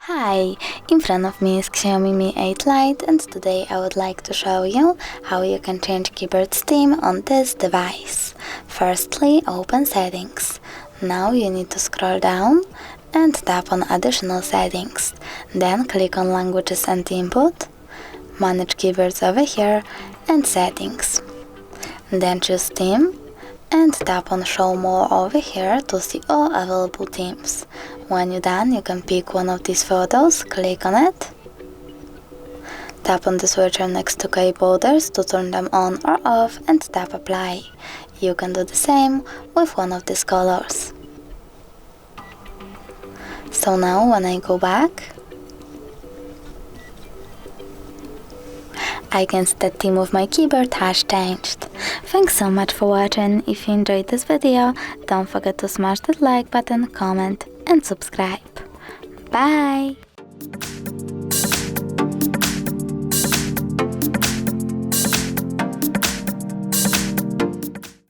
Hi, in front of me is XIAOMI Mi 8 Lite, and today I would like to show you how you can change keyboard theme on this device. Firstly, open Settings. Now you need to scroll down and tap on Additional Settings. Then click on Languages and Input, Manage Keyboards over here, and Settings. Then choose Theme and tap on Show More over here to see all available themes. When you're done, you can pick one of these photos, click on it, tap on the switcher next to keyboarders to turn them on or off, and tap Apply. You can do the same with one of these colors. So now when I go back, I can see that theme of my keyboard has changed. Thanks so much for watching. If you enjoyed this video, don't forget to smash that like button, comment and subscribe. Bye!